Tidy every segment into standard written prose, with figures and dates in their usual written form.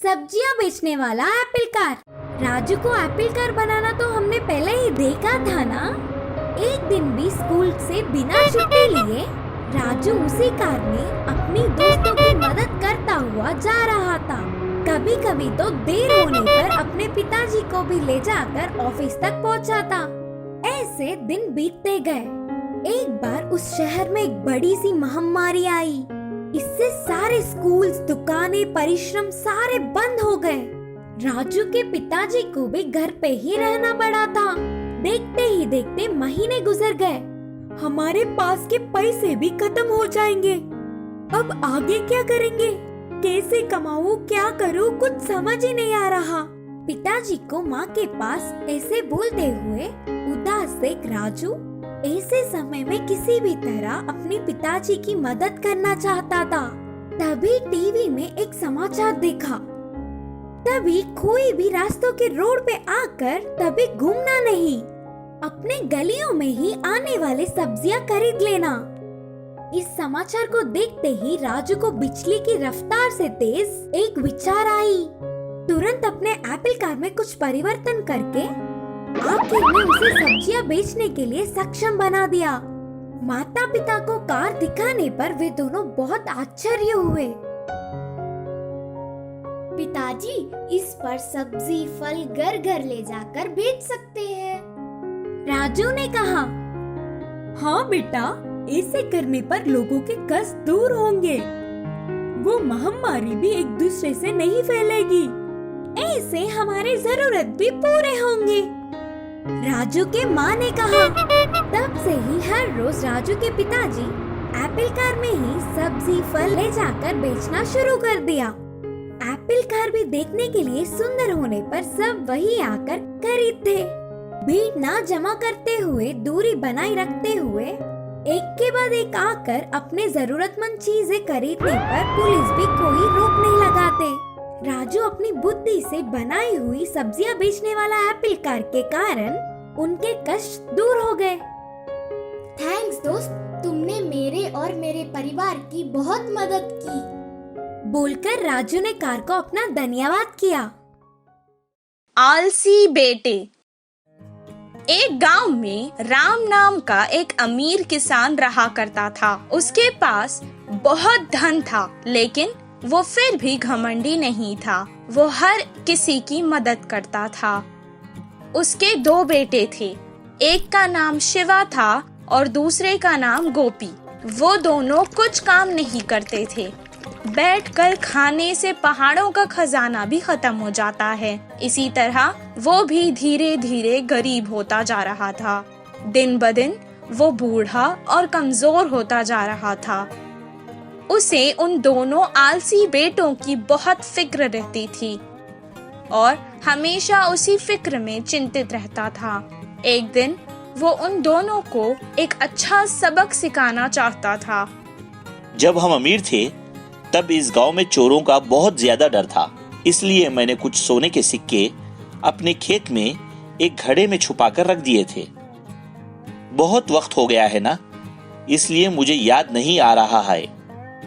सब्जियां बेचने वाला एप्पल कार। राजू को एप्पल कार बनाना तो हमने पहले ही देखा था ना। एक दिन भी स्कूल से बिना छुट्टी लिए राजू उसी कार में अपनी दोस्तों की मदद करता हुआ जा रहा था। कभी कभी तो देर होने पर अपने पिताजी को भी ले जाकर ऑफिस तक पहुंचाता। ऐसे दिन बीतते गए। एक बार उस शहर में एक बड़ी सी महामारी आई। इससे सारे स्कूल्स, दुकानें, परिश्रम सारे बंद हो गए। राजू के पिताजी को भी घर पे ही रहना पड़ा था। देखते ही देखते महीने गुजर गए। हमारे पास के पैसे भी खत्म हो जाएंगे। अब आगे क्या करेंगे? कैसे कमाऊं, क्या करूं, कुछ समझ ही नहीं आ रहा। पिताजी को माँ के पास ऐसे बोलते हुए उदास देख राजू ऐसे समय में किसी भी तरह अपने पिताजी की मदद करना चाहता था। तभी टीवी में एक समाचार देखा। तभी कोई भी रास्तों के रोड पे आकर तभी घूमना नहीं, अपने गलियों में ही आने वाले सब्जियां खरीद लेना। इस समाचार को देखते ही राजू को बिजली की रफ्तार से तेज एक विचार आई। तुरंत अपने एप्पल कार में कुछ परिवर्तन करके आखिर में उसे सब्जियां बेचने के लिए सक्षम बना दिया। माता पिता को कार दिखाने पर वे दोनों बहुत आश्चर्य हुए। पिताजी, इस पर सब्जी फल घर घर ले जाकर बेच सकते हैं। राजू ने कहा, हाँ बेटा, ऐसे करने पर लोगों के कष्ट दूर होंगे। वो महामारी भी एक दूसरे से नहीं फैलेगी। ऐसे हमारे जरूरत भी पूरे होंगे। राजू के माँ ने कहा। तब से ही हर रोज राजू के पिताजी एप्पल कार में ही सब्जी फल ले जाकर बेचना शुरू कर दिया। एप्पल कार भी देखने के लिए सुंदर होने पर सब वही आकर खरीदते। भीड़ ना जमा करते हुए, दूरी बनाए रखते हुए एक के बाद एक आकर अपने जरूरतमंद चीजें खरीदने पर पुलिस भी कोई रोक नहीं लगाते। राजू अपनी बुद्धि से बनाई हुई सब्जियां बेचने वाला एप्पल कार के कारण उनके कष्ट दूर हो गए। थैंक्स दोस्त, तुमने मेरे और मेरे परिवार की बहुत मदद की। बोलकर राजू ने कार को अपना धन्यवाद किया। आलसी बेटे। एक गांव में राम नाम का एक अमीर किसान रहा करता था। उसके पास बहुत धन था, लेकिन वो फिर भी घमंडी नहीं था। वो हर किसी की मदद करता था। उसके दो बेटे थे। एक का नाम शिवा था और दूसरे का नाम गोपी। वो दोनों कुछ काम नहीं करते थे। बैठकर खाने से पहाड़ों का खजाना भी खत्म हो जाता है। इसी तरह वो भी धीरे धीरे गरीब होता जा रहा था। दिन ब दिन वो बूढ़ा और कमजोर होता जा रहा था। उसे उन दोनों आलसी बेटों की बहुत फिक्र रहती थी और हमेशा उसी फिक्र में चिंतित रहता था। एक दिन वो उन दोनों को एक अच्छा सबक सिखाना चाहता था। जब हम अमीर थे तब इस गांव में चोरों का बहुत ज्यादा डर था। इसलिए मैंने कुछ सोने के सिक्के अपने खेत में एक घड़े में छुपाकर रख दिए थे। बहुत वक्त हो गया है ना, इसलिए मुझे याद नहीं आ रहा है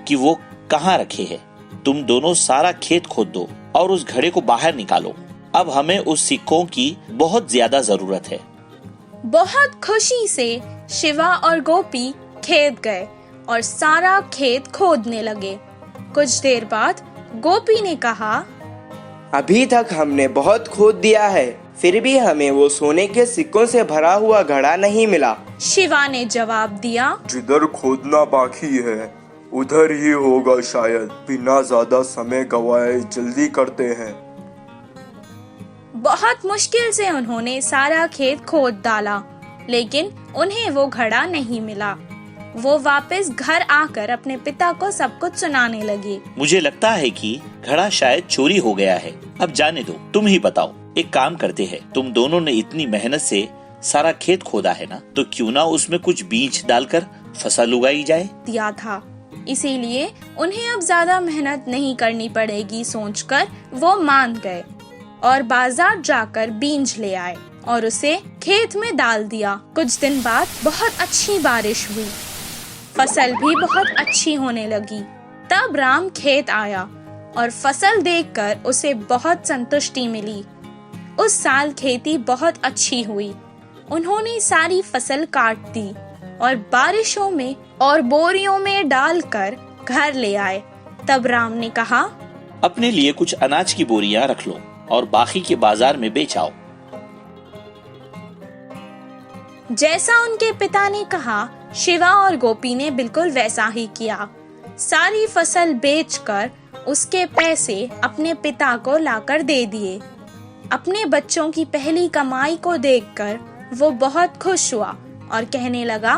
कि वो कहाँ रखे हैं। तुम दोनों सारा खेत खोद दो और उस घड़े को बाहर निकालो। अब हमें उस सिक्कों की बहुत ज्यादा जरूरत है। बहुत खुशी से शिवा और गोपी खेत गए और सारा खेत खोदने लगे। कुछ देर बाद गोपी ने कहा, अभी तक हमने बहुत खोद दिया है, फिर भी हमें वो सोने के सिक्कों से भरा हुआ घड़ा नहीं मिला। शिवा ने जवाब दिया, जिधर खोदना बाकी है उधर ही होगा शायद। बिना ज्यादा समय गवाए जल्दी करते हैं। बहुत मुश्किल से उन्होंने सारा खेत खोद डाला, लेकिन उन्हें वो घड़ा नहीं मिला। वो वापस घर आकर अपने पिता को सब कुछ सुनाने लगी। मुझे लगता है कि घड़ा शायद चोरी हो गया है। अब जाने दो, तुम ही बताओ। एक काम करते हैं, तुम दोनों ने इतनी मेहनत से सारा खेत खोदा है ना, तो क्यों ना उसमें कुछ बीज डालकर फसल उगाई जाए। दिया था, इसीलिए उन्हें अब ज्यादा मेहनत नहीं करनी पड़ेगी सोचकर वो मान गए और बाजार जाकर बीज ले आए और उसे खेत में डाल दिया। कुछ दिन बाद बहुत अच्छी बारिश हुई, फसल भी बहुत अच्छी होने लगी। तब राम खेत आया और फसल देखकर उसे बहुत संतुष्टि मिली। उस साल खेती बहुत अच्छी हुई। उन्होंने सारी फसल काट दी और बारिशों में और बोरियों में डालकर घर ले आए। तब राम ने कहा, अपने लिए कुछ अनाज की बोरियां रख लो और बाकी के बाजार में बेच आओ। जैसा उनके पिता ने कहा, शिवा और गोपी ने बिल्कुल वैसा ही किया। सारी फसल बेचकर उसके पैसे अपने पिता को लाकर दे दिए। अपने बच्चों की पहली कमाई को देखकर वो बहुत खुश हुआ और कहने लगा,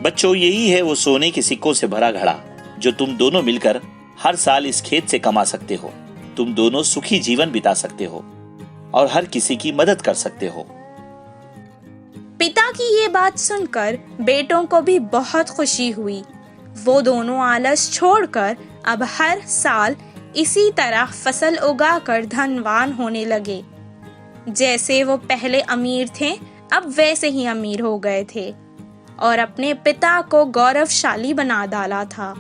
बच्चों, यही है वो सोने के सिक्कों से भरा घड़ा जो तुम दोनों मिलकर हर साल इस खेत से कमा सकते हो। तुम दोनों सुखी जीवन बिता सकते हो और हर किसी की मदद कर सकते हो। पिता की ये बात सुनकर बेटों को भी बहुत खुशी हुई। वो दोनों आलस छोड़कर अब हर साल इसी तरह फसल उगाकर धनवान होने लगे। जैसे वो पहले अमीर थे, अब वैसे ही अमीर हो गए थे और अपने पिता को गौरवशाली बना डाला था।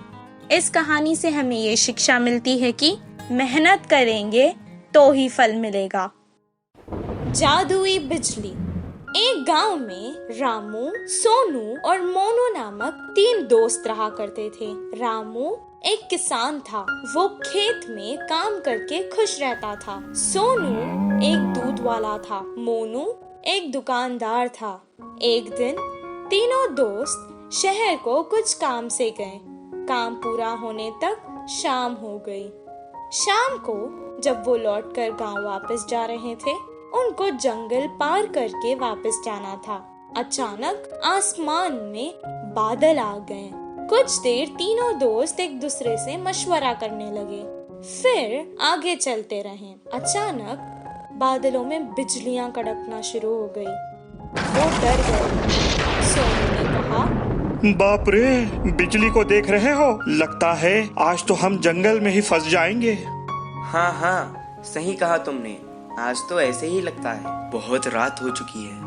इस कहानी से हमें ये शिक्षा मिलती है कि मेहनत करेंगे तो ही फल मिलेगा। जादुई बिजली। एक गांव में रामू, सोनू और मोनू नामक 3 दोस्त रहा करते थे। रामू एक किसान था। वो खेत में काम करके खुश रहता था। सोनू एक दूध वाला था। मोनू एक दुकानदार था। एक दिन तीनों दोस्त शहर को कुछ काम से गए। काम पूरा होने तक शाम हो गई। शाम को जब वो लौटकर गांव वापस जा रहे थे, उनको जंगल पार करके वापस जाना था। अचानक आसमान में बादल आ गए। कुछ देर तीनों दोस्त एक दूसरे से मशवरा करने लगे। फिर आगे चलते रहे। अचानक बादलों में बिजलियां कड़कना शुरू हो गई। वो डर गए। सोनू ने कहा, बाप रे, बिजली को देख रहे हो? लगता है आज तो हम जंगल में ही फंस जाएंगे। हाँ हाँ, सही कहा तुमने। आज तो ऐसे ही लगता है। बहुत रात हो चुकी है।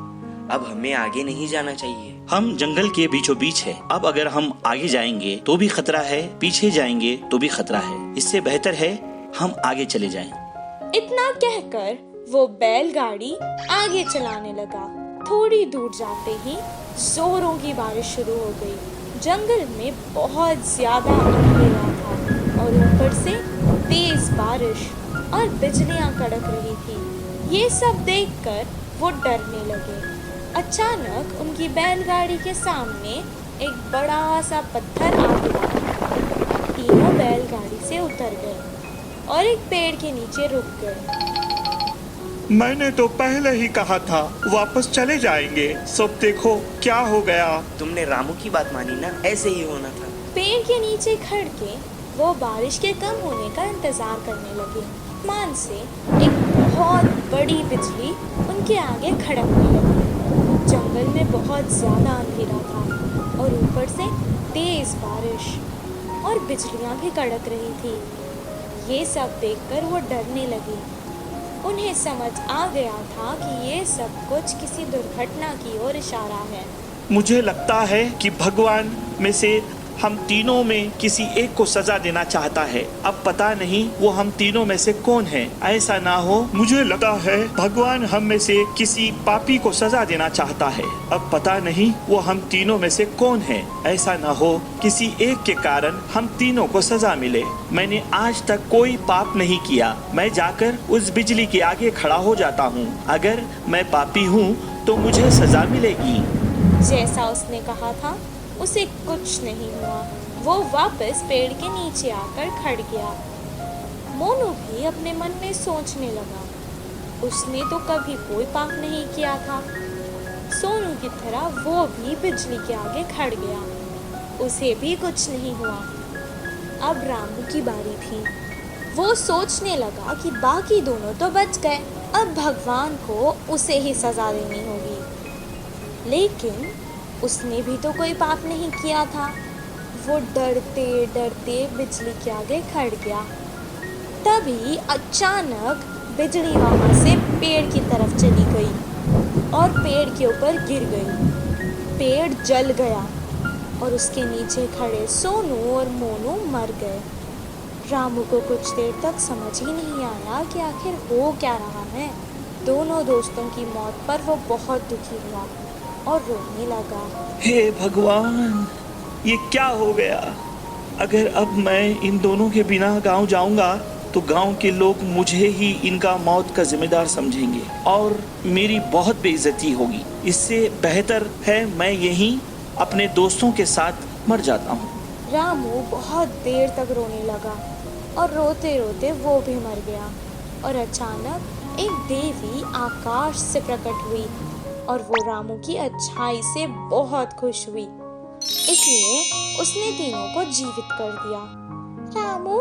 अब हमें आगे नहीं जाना चाहिए। हम जंगल के बीचों बीच है। अब अगर हम आगे जाएंगे तो भी खतरा है, पीछे जाएंगे तो भी खतरा है। इससे बेहतर है हम आगे चले जाएं। इतना कहकर वो बैलगाड़ी आगे चलाने लगा। थोड़ी दूर जाते ही जोरों की बारिश शुरू हो गई। जंगल में बहुत ज्यादा अंधेरा था और ऊपर से तेज बारिश और बिजलियां कड़क रही थी। ये सब देखकर वो डरने लगे। अचानक उनकी बैलगाड़ी के सामने एक बड़ा सा पत्थर आ गिरा। तीनों बैलगाड़ी से उतर गए और एक पेड़ के नीचे रुक गए। मैंने तो पहले ही कहा था वापस चले जाएंगे। सब देखो क्या हो गया। तुमने रामू की बात मानी ना, ऐसे ही होना था। पेड़ के नीचे खड़ के वो बारिश के कम होने का इंतजार करने लगे। आसमान से एक बहुत बड़ी बिजली उनके आगे खड़कने लगी। जंगल में बहुत ज्यादा अंधेरा था और ऊपर से तेज बारिश और बिजलियां भी कड़क रही थी। ये सब देखकर वो डरने लगे। उन्हें समझ आ गया था कि ये सब कुछ किसी दुर्घटना की ओर इशारा है। मुझे लगता है कि भगवान में से हम तीनों में किसी एक को सजा देना चाहता है। अब पता नहीं वो हम तीनों में से कौन है। ऐसा ना हो, मुझे लगता है भगवान हम में से किसी पापी को सजा देना चाहता है। अब पता नहीं वो हम तीनों में से कौन है। ऐसा ना हो किसी एक के कारण हम तीनों को सजा मिले। मैंने आज तक कोई पाप नहीं किया। मैं जाकर उस बिजली के आगे खड़ा हो जाता हूँ। अगर मैं पापी हूँ तो मुझे सजा मिलेगी। जैसा उसने कहा था उसे कुछ नहीं हुआ। वो वापस पेड़ के नीचे आकर खड़ गया। मोनू भी अपने मन में सोचने लगा, उसने तो कभी कोई पाप नहीं किया था। सोनू की तरह वो भी बिजली के आगे खड़ गया। उसे भी कुछ नहीं हुआ। अब रामू की बारी थी। वो सोचने लगा कि बाकी दोनों तो बच गए, अब भगवान को उसे ही सजा देनी होगी। लेकिन उसने भी तो कोई पाप नहीं किया था। वो डरते डरते बिजली के आगे खड़ गया। तभी अचानक बिजली वहां से पेड़ की तरफ चली गई और पेड़ के ऊपर गिर गई। पेड़ जल गया और उसके नीचे खड़े सोनू और मोनू मर गए। रामू को कुछ देर तक समझ ही नहीं आया कि आखिर हो क्या रहा है। दोनों दोस्तों की मौत पर वो बहुत दुखी हुआ और रोने लगा। हे भगवान, ये क्या हो गया? अगर अब मैं इन दोनों के बिना गांव जाऊंगा तो गांव के लोग मुझे ही इनका मौत का जिम्मेदार समझेंगे और मेरी बहुत बेइज्जती होगी। इससे बेहतर है मैं यहीं अपने दोस्तों के साथ मर जाता हूँ। रामू बहुत देर तक रोने लगा और रोते रोते वो भी मर गया। और अचानक एक देवी आकाश से प्रकट हुई और वो रामू की अच्छाई से बहुत खुश हुई, इसलिए उसने तीनों को जीवित कर दिया। रामू,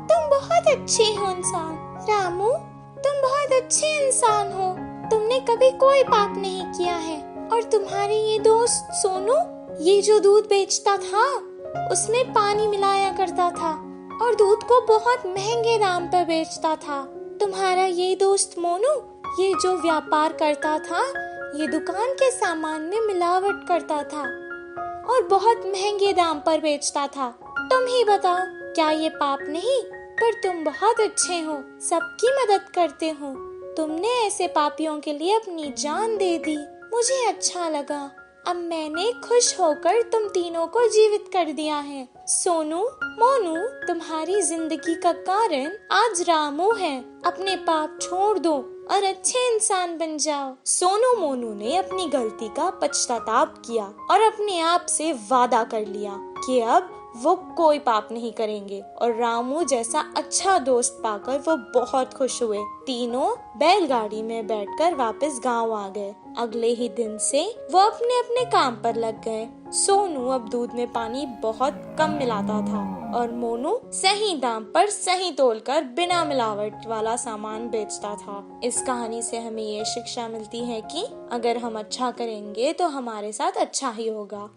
तुम बहुत अच्छे हो इंसान। रामू, तुम बहुत अच्छे इंसान हो। तुमने कभी कोई पाप नहीं किया है। और तुम्हारे ये दोस्त सोनू, ये जो दूध बेचता था उसमें पानी मिलाया करता था और दूध को बहुत महंगे दाम पर बेचता था। तुम्हारा ये दोस्त मोनू, ये जो व्यापार करता था, ये दुकान के सामान में मिलावट करता था और बहुत महंगे दाम पर बेचता था। तुम ही बताओ, क्या ये पाप नहीं? पर तुम बहुत अच्छे हो, सबकी मदद करते हो। तुमने ऐसे पापियों के लिए अपनी जान दे दी। मुझे अच्छा लगा। अब मैंने खुश होकर तुम तीनों को जीवित कर दिया है। सोनू, मोनू, तुम्हारी जिंदगी का कारण आज रामू है। अपने पाप छोड़ दो और अच्छे इंसान बन जाओ। सोनू मोनू ने अपनी गलती का पश्चाताप किया और अपने आप से वादा कर लिया कि अब वो कोई पाप नहीं करेंगे। और रामू जैसा अच्छा दोस्त पाकर वो बहुत खुश हुए। तीनों बैलगाड़ी में बैठकर वापस गांव आ गए। अगले ही दिन से वो अपने अपने काम पर लग गए। सोनू अब दूध में पानी बहुत कम मिलाता था और मोनू सही दाम पर सही तोलकर बिना मिलावट वाला सामान बेचता था। इस कहानी से हमें ये शिक्षा मिलती है कि अगर हम अच्छा करेंगे तो हमारे साथ अच्छा ही होगा।